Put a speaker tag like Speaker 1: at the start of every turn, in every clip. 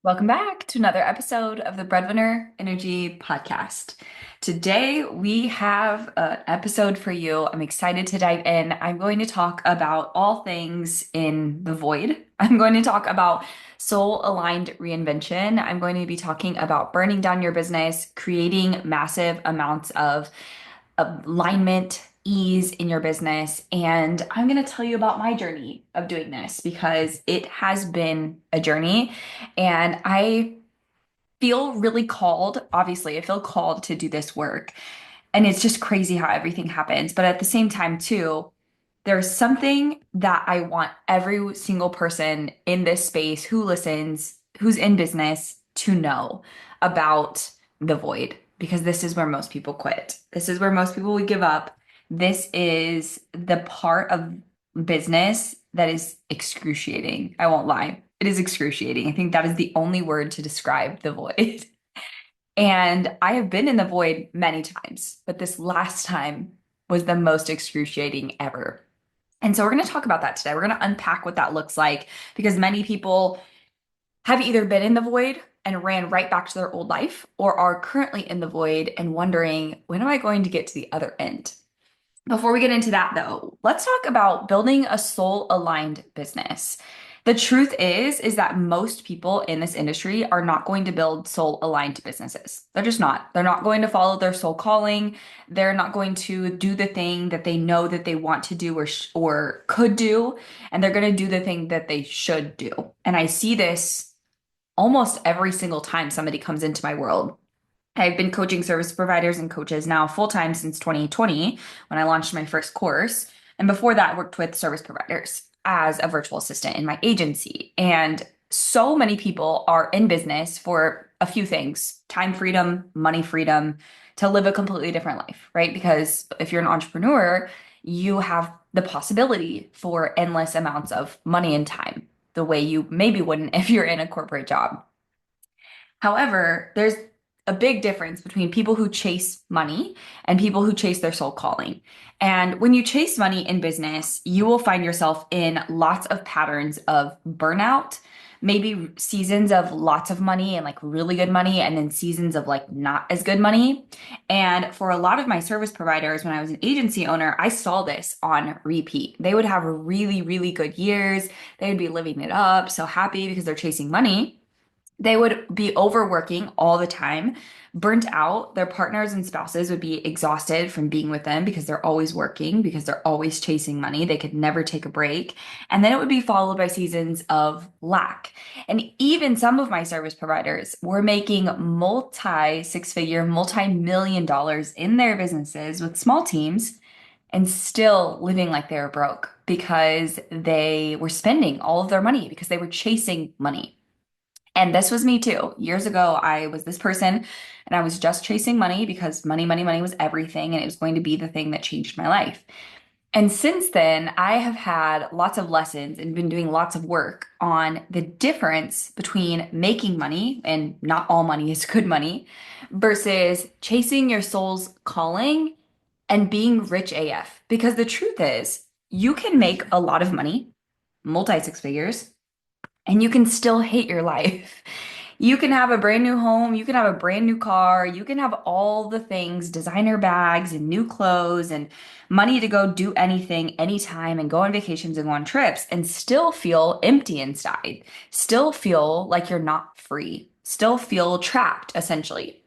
Speaker 1: Welcome back to another episode of the Breadwinner Energy Podcast. Today we have an episode for you. I'm excited to dive in. I'm going to talk about all things in the void. I'm going to talk about soul aligned reinvention. I'm going to be talking about burning down your business, creating massive amounts of alignment, ease in your business. And I'm going to tell you about my journey of doing this because it has been a journey. And I feel really called. Obviously, I feel called to do this work. And it's just crazy how everything happens. But at the same time, too, there's something that I want every single person in this space who listens, who's in business, to know about the void, because this is where most people quit. This is where most people would give up. This is the part of business that is excruciating. I won't lie. It is excruciating. I think that is the only word to describe the void. And I have been in the void many times, but this last time was the most excruciating ever. And so we're going to talk about that today. We're going to unpack what that looks like because many people have either been in the void and ran right back to their old life or are currently in the void and wondering, when am I going to get to the other end? Before we get into that, though, let's talk about building a soul-aligned business. The truth is that most people in this industry are not going to build soul-aligned businesses. They're just not. They're not going to follow their soul calling. They're not going to do the thing that they know that they want to do or could do, and they're going to do the thing that they should do. And I see this almost every single time somebody comes into my world. I've been coaching service providers and coaches now full time since 2020 when I launched my first course. And before that, I worked with service providers as a virtual assistant in my agency. And so many people are in business for a few things: time freedom, money freedom, to live a completely different life, right? Because if you're an entrepreneur, you have the possibility for endless amounts of money and time, the way you maybe wouldn't if you're in a corporate job. However, there's a big difference between people who chase money and people who chase their soul calling. And when you chase money in business, you will find yourself in lots of patterns of burnout, maybe seasons of lots of money and like really good money, and then seasons of like not as good money. And for a lot of my service providers, when I was an agency owner, I saw this on repeat. They would have really, really good years. They would be living it up, so happy because they're chasing money. They would be overworking all the time, burnt out. Their partners and spouses would be exhausted from being with them because they're always working, because they're always chasing money. They could never take a break. And then it would be followed by seasons of lack. And even some of my service providers were making multi six figure, multi-million dollars in their businesses with small teams and still living like they were broke because they were spending all of their money because they were chasing money. And this was me too. Years ago, I was this person and I was just chasing money because money, money, money was everything. And it was going to be the thing that changed my life. And since then, I have had lots of lessons and been doing lots of work on the difference between making money, and not all money is good money, versus chasing your soul's calling and being rich AF. Because the truth is, you can make a lot of money, multi six figures, and you can still hate your life. You can have a brand new home, you can have a brand new car, you can have all the things, designer bags and new clothes and money to go do anything, anytime, and go on vacations and go on trips, and still feel empty inside, still feel like you're not free, still feel trapped, essentially.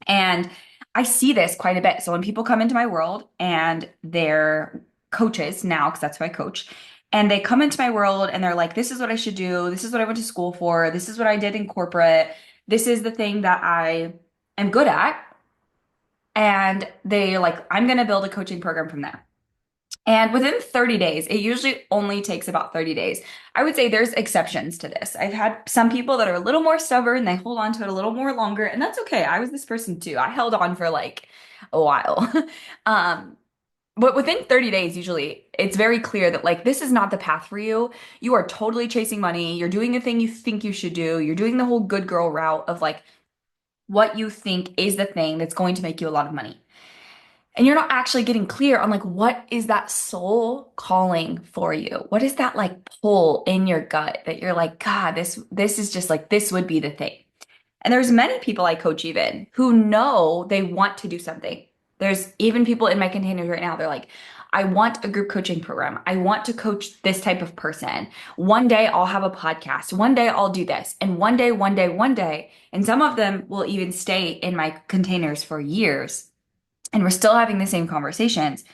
Speaker 1: And I see this quite a bit. So when people come into my world and they're coaches now, because that's who I coach, and they come into my world and they're like, this is what I should do. This is what I went to school for. This is what I did in corporate. This is the thing that I am good at. And they're like, I'm going to build a coaching program from there. And within 30 days, it usually only takes about 30 days. I would say there's exceptions to this. I've had some people that are a little more stubborn, they hold on to it a little more longer, and that's okay. I was this person too. I held on for like a while. Um, but within 30 days, usually, it's very clear that like this is not the path for you. You are totally chasing money. You're doing the thing you think you should do. You're doing the whole good girl route of like what you think is the thing that's going to make you a lot of money. And you're not actually getting clear on like what is that soul calling for you? What is that like pull in your gut that you're like, God, this is just like this would be the thing. And there's many people I coach even who know they want to do something. There's even people in my containers right now, they're like, I want a group coaching program. I want to coach this type of person. One day I'll have a podcast. One day I'll do this. And one day. And some of them will even stay in my containers for years. And we're still having the same conversations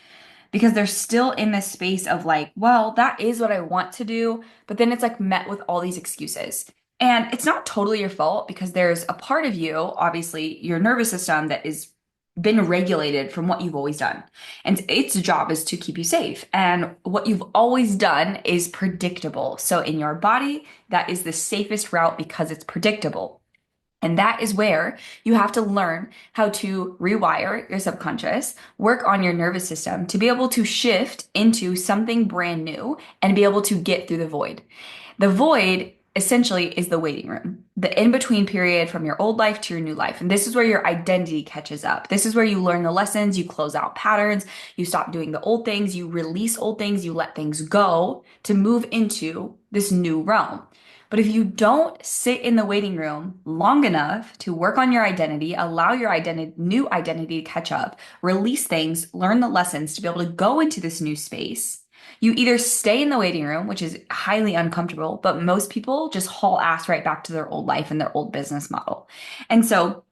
Speaker 1: because they're still in this space of like, well, that is what I want to do. But then it's like met with all these excuses. And it's not totally your fault because there's a part of you, obviously, your nervous system that is been regulated from what you've always done. And its job is to keep you safe. And what you've always done is predictable. So in your body, that is the safest route because it's predictable. And that is where you have to learn how to rewire your subconscious, work on your nervous system to be able to shift into something brand new and be able to get through the void. The void essentially is the waiting room, the in between period from your old life to your new life. And this is where your identity catches up. This is where you learn the lessons, you close out patterns, you stop doing the old things, you release old things, you let things go to move into this new realm. But if you don't sit in the waiting room long enough to work on your identity, allow your identity, new identity to catch up, release things, learn the lessons to be able to go into this new space, you either stay in the waiting room, which is highly uncomfortable, but most people just haul ass right back to their old life and their old business model. And so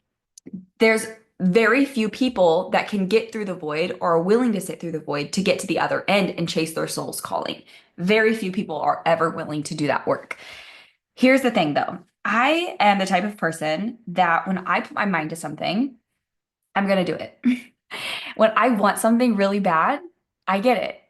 Speaker 1: there's very few people that can get through the void or are willing to sit through the void to get to the other end and chase their soul's calling. Very few people are ever willing to do that work. Here's the thing though. I am the type of person that when I put my mind to something, I'm going to do it. When I want something really bad, I get it.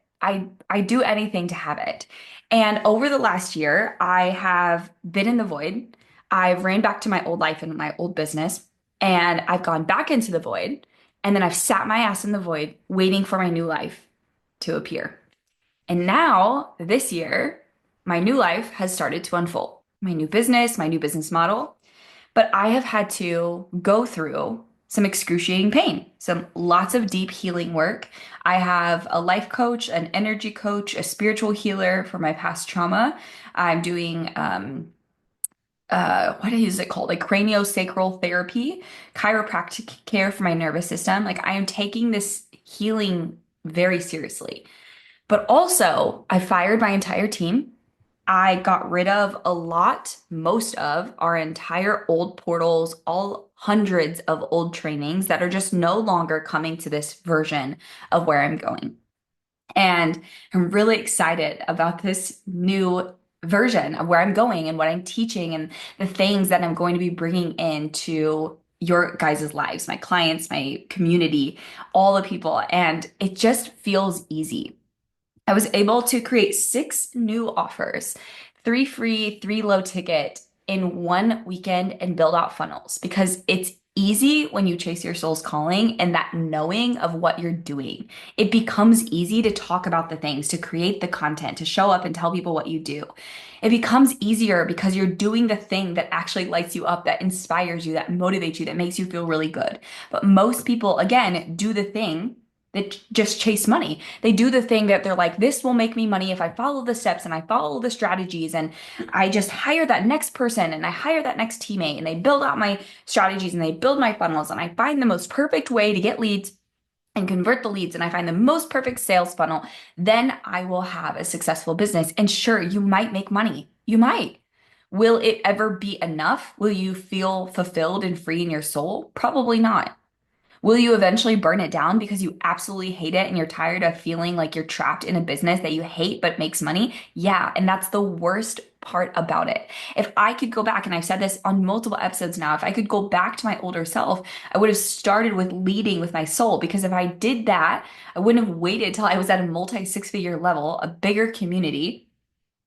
Speaker 1: I do anything to have it. And over the last year, I have been in the void. I've ran back to my old life and my old business, and I've gone back into the void, and then I've sat my ass in the void waiting for my new life to appear. And now, this year, my new life has started to unfold. My new business model. But I have had to go through some excruciating pain, some lots of deep healing work. I have a life coach, an energy coach, a spiritual healer for my past trauma. I'm doing what is it called? Like craniosacral therapy, chiropractic care for my nervous system. Like I am taking this healing very seriously. But also, I fired my entire team. I got rid of a lot, most of our entire old portals, all hundreds of old trainings that are just no longer coming to this version of where I'm going. And I'm really excited about this new version of where I'm going and what I'm teaching and the things that I'm going to be bringing into your guys' lives, my clients, my community, all the people. And it just feels easy. I was able to create 6 new offers, 3 free, 3 low ticket in one weekend and build out funnels because it's easy when you chase your soul's calling and that knowing of what you're doing. It becomes easy to talk about the things, to create the content, to show up and tell people what you do. It becomes easier because you're doing the thing that actually lights you up, that inspires you, that motivates you, that makes you feel really good. But most people, again, do the thing that just chase money. They do the thing that they're like, this will make me money if I follow the steps and I follow the strategies and I just hire that next person and I hire that next teammate and they build out my strategies and they build my funnels and I find the most perfect way to get leads and convert the leads and I find the most perfect sales funnel, then I will have a successful business. And sure, you might make money. You might. Will it ever be enough? Will you feel fulfilled and free in your soul? Probably not. Will you eventually burn it down because you absolutely hate it and you're tired of feeling like you're trapped in a business that you hate but makes money? Yeah, and that's the worst part about it. If I could go back, and I've said this on multiple episodes now, if I could go back to my older self, I would have started with leading with my soul because if I did that, I wouldn't have waited till I was at a multi six-figure level, a bigger community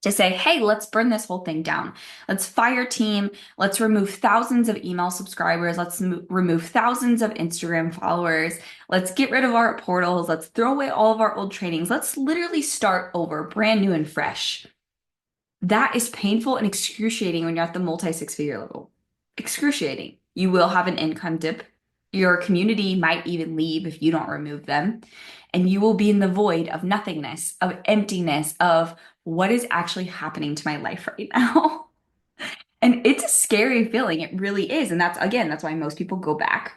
Speaker 1: to say, hey, let's burn this whole thing down. Let's fire team. Let's remove thousands of email subscribers. Let's remove thousands of Instagram followers. Let's get rid of our portals. Let's throw away all of our old trainings. Let's literally start over, brand new and fresh. That is painful and excruciating when you're at the multi six-figure level. Excruciating. You will have an income dip. Your community might even leave if you don't remove them. And you will be in the void of nothingness, of emptiness, of what is actually happening to my life right now. And it's a scary feeling. It really is. And that's why most people go back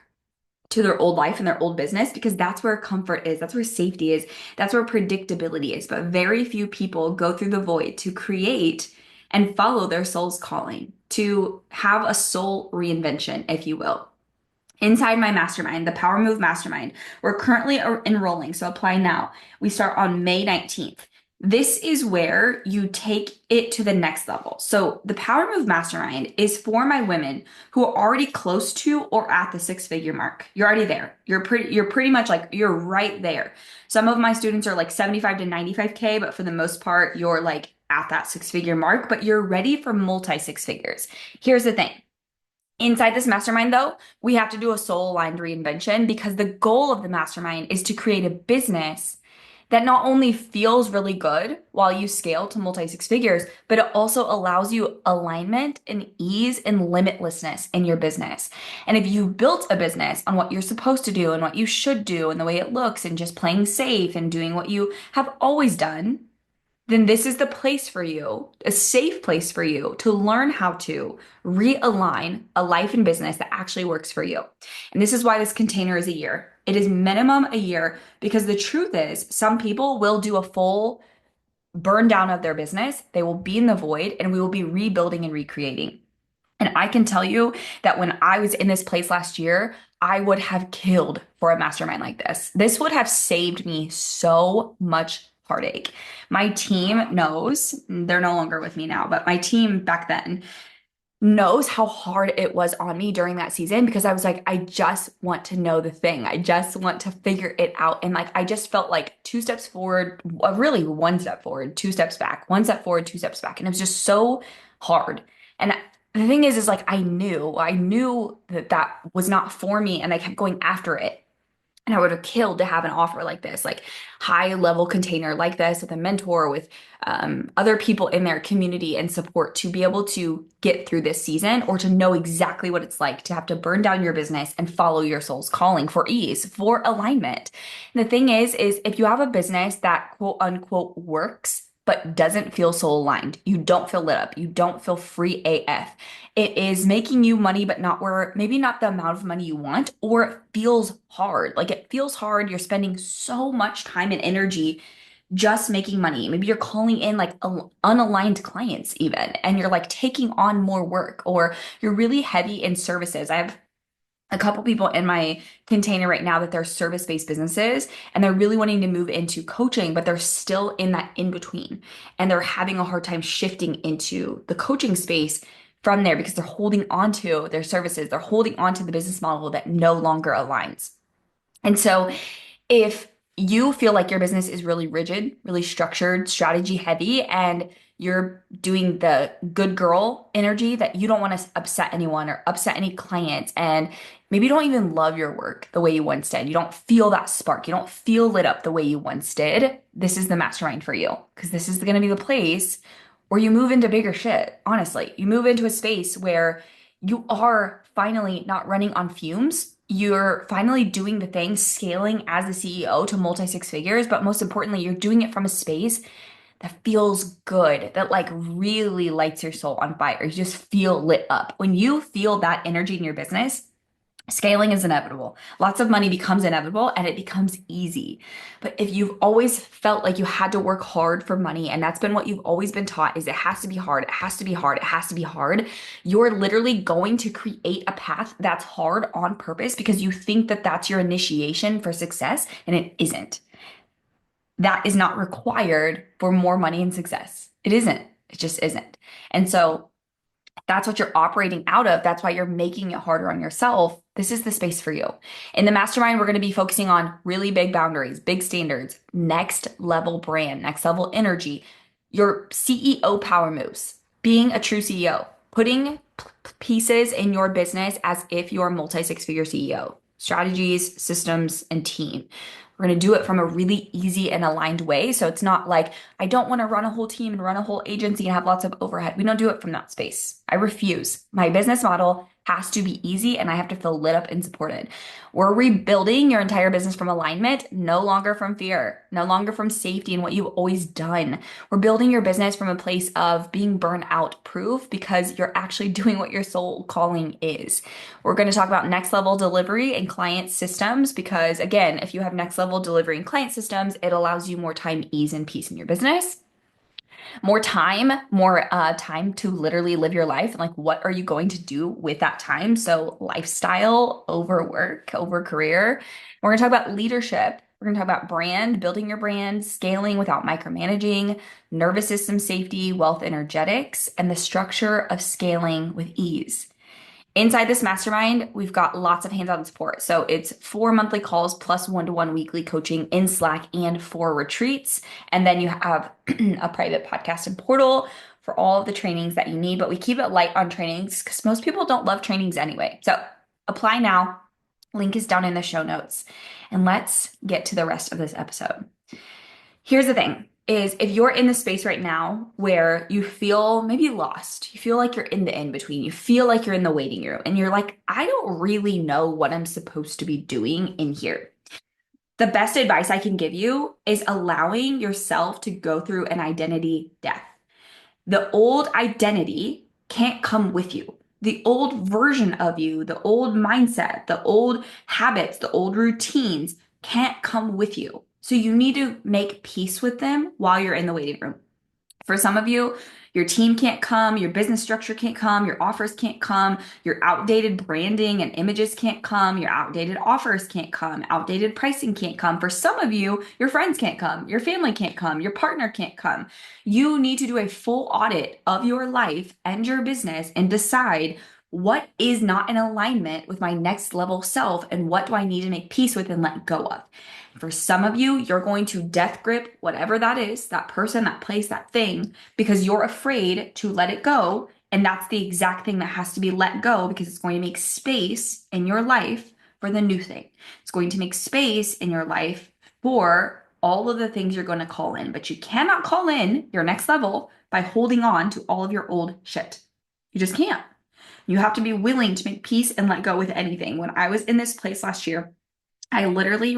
Speaker 1: to their old life and their old business because that's where comfort is, that's where safety is, that's where predictability is. But very few people go through the void to create and follow their soul's calling, to have a soul reinvention, if you will. Inside my mastermind, the Power Move Mastermind, we're currently enrolling, so apply now. We start on May 19th. This is where you take it to the next level. So the Power Move Mastermind is for my women who are already close to or at the six-figure mark. You're already there. You're pretty much like you're right there. Some of my students are like 75 to 95K, but for the most part, you're like at that six-figure mark, but you're ready for multi six figures. Here's the thing. Inside this mastermind, though, we have to do a soul aligned reinvention because the goal of the mastermind is to create a business that not only feels really good while you scale to multi six figures, but it also allows you alignment and ease and limitlessness in your business. And if you built a business on what you're supposed to do and what you should do and the way it looks and just playing safe and doing what you have always done, then this is the place for you, a safe place for you to learn how to realign a life and business that actually works for you. And this is why this container is a year. It is minimum a year because the truth is, some people will do a full burn down of their business. They will be in the void and we will be rebuilding and recreating. And I can tell you that when I was in this place last year, I would have killed for a mastermind like this. This would have saved me so much heartache. My team knows, they're no longer with me now, but my team back then knows how hard it was on me during that season because I was like, I just want to know the thing. I just want to figure it out. And like, I just felt like two steps forward, really one step forward, two steps back, one step forward, two steps back. And it was just so hard. And the thing is like, I knew that that was not for me and I kept going after it. And I would have killed to have an offer like this, like high level container like this with a mentor, with other people in their community and support to be able to get through this season or to know exactly what it's like to have to burn down your business and follow your soul's calling for ease, for alignment. And the thing is if you have a business that quote unquote works, but doesn't feel soul aligned, you don't feel lit up, you don't feel free AF. It is making you money, but not where, maybe not the amount of money you want, or it feels hard. Like it feels hard. You're spending so much time and energy just making money. Maybe you're calling in like unaligned clients even, and you're like taking on more work, or you're really heavy in services. I have a couple people in my container right now that they're service-based businesses and they're really wanting to move into coaching, but they're still in that in between and they're having a hard time shifting into the coaching space from there because they're holding on to their services. They're holding on to the business model that no longer aligns. And so if you feel like your business is really rigid, really structured, strategy heavy, and you're doing the good girl energy that you don't want to upset anyone or upset any clients, and maybe you don't even love your work the way you once did. You don't feel that spark. You don't feel lit up the way you once did. This is the mastermind for you because this is going to be the place where you move into bigger shit. Honestly, you move into a space where you are finally not running on fumes. You're finally doing the thing, scaling as the CEO to multi six figures, but most importantly, you're doing it from a space that feels good, that like really lights your soul on fire. You just feel lit up. When you feel that energy in your business, scaling is inevitable. Lots of money becomes inevitable and it becomes easy. But if you've always felt like you had to work hard for money, and that's been what you've always been taught is it has to be hard, it has to be hard, it has to be hard, you're literally going to create a path that's hard on purpose because you think that that's your initiation for success, and it isn't. That is not required for more money and success. It isn't. It just isn't. And so that's what you're operating out of. That's why you're making it harder on yourself. This is the space for you. In the mastermind, we're going to be focusing on really big boundaries, big standards, next level brand, next level energy, your CEO power moves, being a true CEO, putting pieces in your business as if you're a multi six figure CEO, strategies, systems, and team. We're going to do it from a really easy and aligned way. So it's not like, I don't want to run a whole team and run a whole agency and have lots of overhead. We don't do it from that space. I refuse. My business model has to be easy and I have to feel lit up and supported. We're rebuilding your entire business from alignment, no longer from fear, no longer from safety and what you've always done. We're building your business from a place of being burnout proof because you're actually doing what your soul calling is. We're going to talk about next level delivery and client systems because, again, if you have next level delivery and client systems, it allows you more time, ease, and peace in your business, more time to literally live your life. And like, what are you going to do with that time? So, lifestyle over work, over career. We're going to talk about leadership. We're going to talk about brand, building your brand, scaling without micromanaging, nervous system safety, wealth energetics, and the structure of scaling with ease. Inside this mastermind, we've got lots of hands-on support. So it's 4 monthly calls plus one-to-one weekly coaching in Slack and 4 retreats. And then you have a private podcast and portal for all of the trainings that you need. But we keep it light on trainings because most people don't love trainings anyway. So apply now. Link is down in the show notes. And let's get to the rest of this episode. Here's the thing is if you're in the space right now where you feel maybe lost, you feel like you're in the in between, you feel like you're in the waiting room, and you're like, I don't really know what I'm supposed to be doing in here. The best advice I can give you is allowing yourself to go through an identity death. The old identity can't come with you. The old version of you, the old mindset, the old habits, the old routines can't come with you. So you need to make peace with them while you're in the waiting room. For some of you, your team can't come, your business structure can't come, your offers can't come, your outdated branding and images can't come, your outdated offers can't come, outdated pricing can't come. For some of you, your friends can't come, your family can't come, your partner can't come. You need to do a full audit of your life and your business and decide what is not in alignment with my next level self and what do I need to make peace with and let go of. For some of you, you're going to death grip whatever that is, that person, that place, that thing, because you're afraid to let it go. And that's the exact thing that has to be let go because it's going to make space in your life for the new thing. It's going to make space in your life for all of the things you're going to call in. But you cannot call in your next level by holding on to all of your old shit. You just can't. You have to be willing to make peace and let go with anything. When I was in this place last year, I literally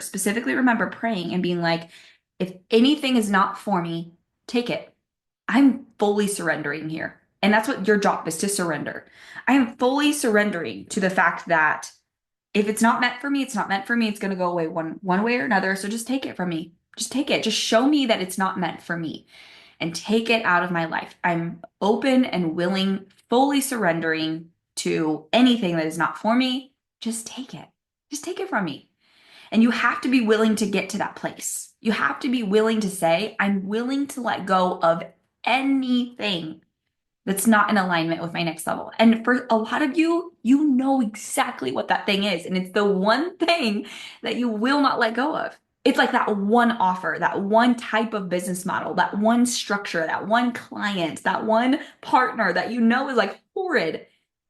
Speaker 1: specifically remember praying and being like, if anything is not for me, take it. I'm fully surrendering here. And that's what your job is, to surrender. I am fully surrendering to the fact that if it's not meant for me, it's not meant for me. It's going to go away one way or another. So just take it from me. Just take it. Just show me that it's not meant for me and take it out of my life. I'm open and willing, fully surrendering to anything that is not for me. Just take it. Just take it from me. And you have to be willing to get to that place. You have to be willing to say, I'm willing to let go of anything that's not in alignment with my next level. And for a lot of you, you know exactly what that thing is. And it's the one thing that you will not let go of. It's like that one offer, that one type of business model, that one structure, that one client, that one partner that you know is like horrid.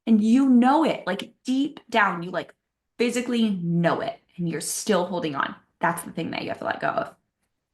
Speaker 1: And you know it, like deep down, you like physically know it, and you're still holding on. That's the thing that you have to let go of.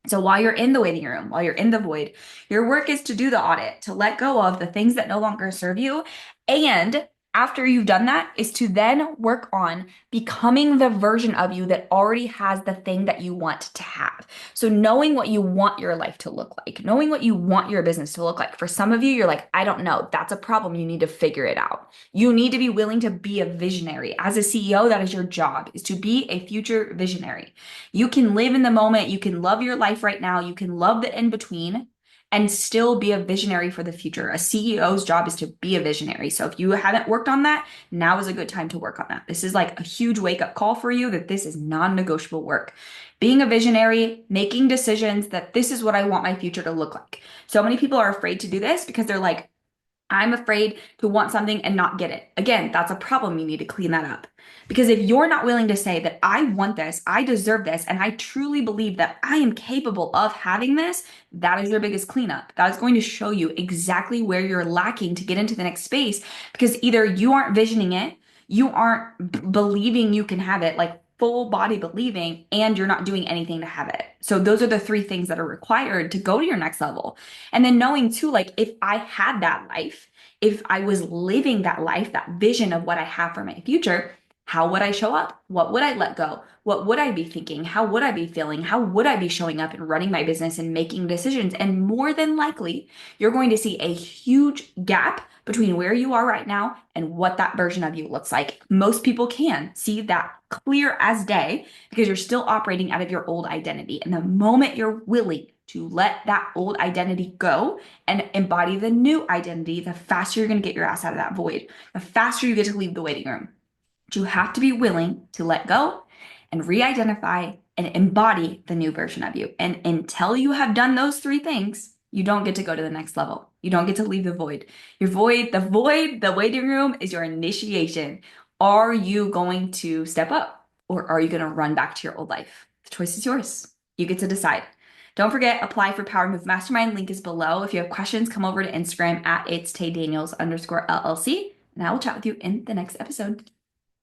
Speaker 1: So while you're in the waiting room, while you're in the void, your work is to do the audit, to let go of the things that no longer serve you. And after you've done that, is to then work on becoming the version of you that already has the thing that you want to have. So knowing what you want your life to look like, knowing what you want your business to look like. For some of you, you're like, I don't know. That's a problem. You need to figure it out. You need to be willing to be a visionary. As a CEO, that is your job, is to be a future visionary. You can live in the moment. You can love your life right now. You can love the in between and still be a visionary for the future. A CEO's job is to be a visionary. So if you haven't worked on that, now is a good time to work on that. This is like a huge wake-up call for you that this is non-negotiable work. Being a visionary, making decisions that this is what I want my future to look like. So many people are afraid to do this because they're like, I'm afraid to want something and not get it. Again, that's a problem. You need to clean that up. Because if you're not willing to say that I want this, I deserve this, and I truly believe that I am capable of having this, that is your biggest cleanup. That is going to show you exactly where you're lacking to get into the next space, because either you aren't visioning it, you aren't believing you can have it, like full body believing, and you're not doing anything to have it. So those are the 3 things that are required to go to your next level. And then knowing too, like if I had that life, if I was living that life, that vision of what I have for my future, how would I show up? What would I let go? What would I be thinking? How would I be feeling? How would I be showing up and running my business and making decisions? And more than likely, you're going to see a huge gap between where you are right now and what that version of you looks like. Most people can see that clear as day because you're still operating out of your old identity. And the moment you're willing to let that old identity go and embody the new identity, the faster you're going to get your ass out of that void, the faster you get to leave the waiting room. But you have to be willing to let go and re-identify and embody the new version of you. And until you have done those three things, you don't get to go to the next level. You don't get to leave the void. The waiting room is your initiation. Are you going to step up or are you going to run back to your old life? The choice is yours. You get to decide. Don't forget, apply for Power Move Mastermind. Link is below. If you have questions, come over to Instagram at it's Tay Daniels _LLC, and I will chat with you in the next episode.